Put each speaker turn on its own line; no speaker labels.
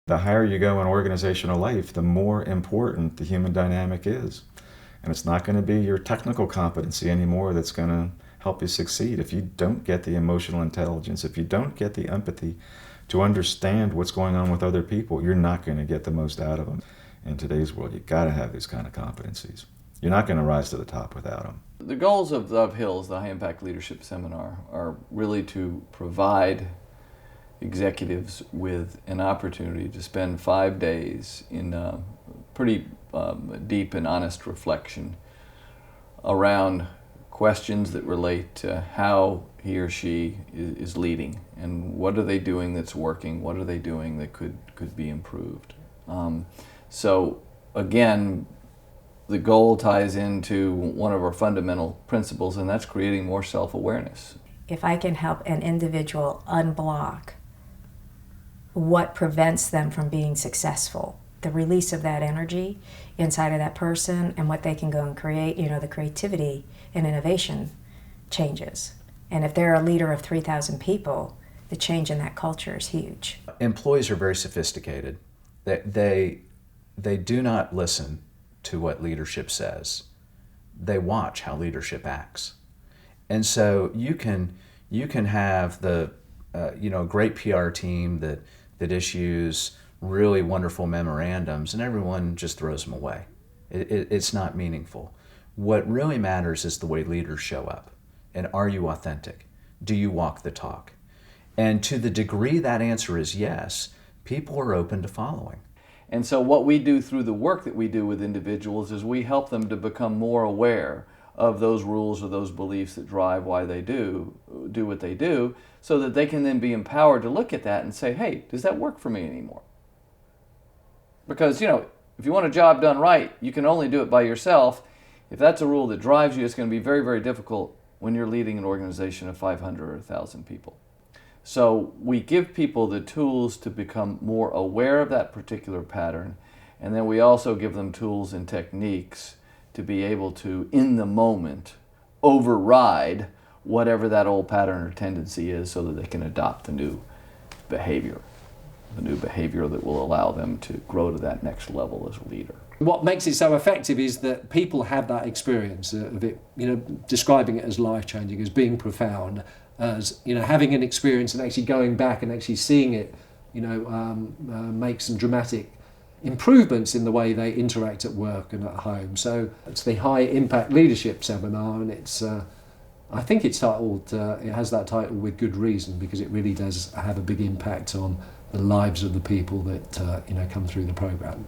The higher you go in organizational life, the more important the human dynamic is. And it's not going to be your technical competency anymore that's going to help you succeed. If you don't get the emotional intelligence, if you don't get the empathy to understand what's going on with other people, you're not going to get the most out of them. In today's world, you've got to have these kind of competencies. You're not going to rise to the top without them.
The goals of HAAS, the High Impact Leadership Seminar, are really to provide executives with an opportunity to spend 5 days in pretty deep and honest reflection around questions that relate to how he or she is leading, and what are they doing that's working, what are they doing that could be improved. So again, the goal ties into one of our fundamental principles, and that's creating more self-awareness.
If I can help an individual unblock what prevents them from being successful, the release of that energy inside of that person and what they can go and create, the creativity and innovation changes. And if they're a leader of 3,000 people, the change in that culture is huge.
Employees are very sophisticated. They do not listen to what leadership says. They watch how leadership acts. And so you can have the great PR team that issues really wonderful memorandums, and everyone just throws them away. It's not meaningful. What really matters is the way leaders show up. And are you authentic? Do you walk the talk? And to the degree that answer is yes, people are open to following.
And so what we do through the work that we do with individuals is we help them to become more aware of those rules or those beliefs that drive why they do what they do, so that they can then be empowered to look at that and say, hey, does that work for me anymore? Because, if you want a job done right, you can only do it by yourself. If that's a rule that drives you, it's going to be very, very difficult when you're leading an organization of 500 or 1,000 people. So we give people the tools to become more aware of that particular pattern, and then we also give them tools and techniques to be able to, in the moment, override whatever that old pattern or tendency is, so that they can adopt the new behavior that will allow them to grow to that next level as a leader.
What makes it so effective is that people have that experience of it, describing it as life-changing, as being profound, as having an experience and actually going back and actually seeing it, make some dramatic improvements in the way they interact at work and at home. So it's the High Impact Leadership Seminar, and it's I think it's titled, it has that title with good reason, because it really does have a big impact on the lives of the people that come through the program.